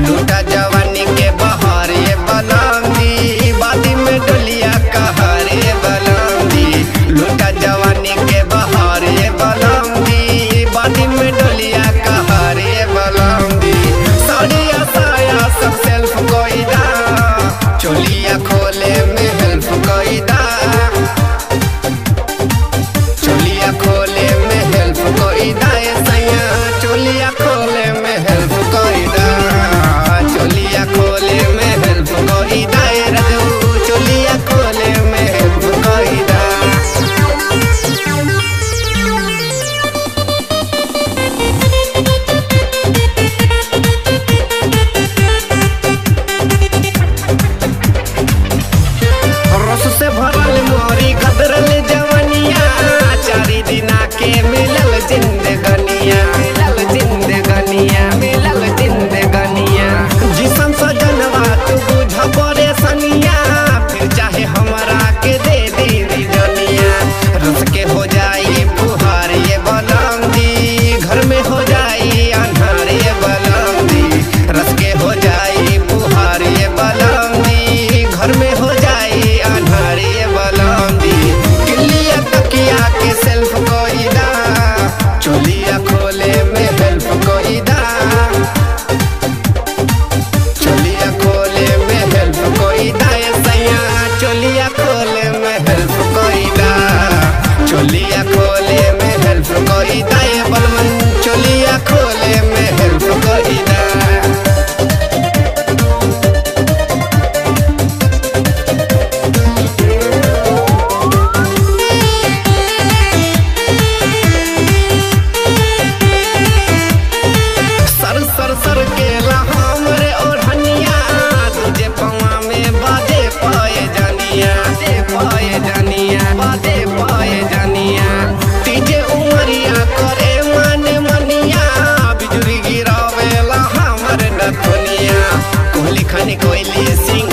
लूटा जवानी के बहार ये बलंदी बादी में डोलिया कहर ये बलंदी लूटा जवानी के बहार ये बलंदी बादी में डोलिया कहर ये बलंदी साड़िया साया सब सेल्फ कोईदा चोलिया खोले में हेल्प कोईदा चोलिया खोले में हेल्प कोईदा सैया चोलिया खोले में हेल्प कोईदा चोलिया खोले में हेल्प कोईदा रजू चोलिया खोले में हेल्प कोईदा रस से भरल मोरी कदरल जवनिया चारी दिना के मिलल जिंदगनिया मिलल जिंदगनिया जिसन सजनवा तू बुझ परेशानिया फिर चाहे हमरा के दे दी जनिया रस के हो जाई फुहार ये बलंदी घर में हो जाई अन्हार ये बलंदी रस के हो जाई फुहार ये बलंदी घर में हो जाई अन्हार ये बलंदी किलिया तकिया के सेल्फ कोईदा चोलिया खोले में हेल्प कोईदा चोलिया खोले में हेल्प कोईदा सैया चोलिया खोले में हेल्प कोईदा चोलिया खोले में हेल्प कोईदा बलवन चोलिया खोले में हेल्प कोईदा सर केला हमरे ओढ़निया तुझे पवा में बाजे पाए जानिया बाजे पाए जानिया तीजे उमरिया करे माने मनिया बिजुरी गिरावेला हमर नथनिया कोहली खनी कोयली सिंग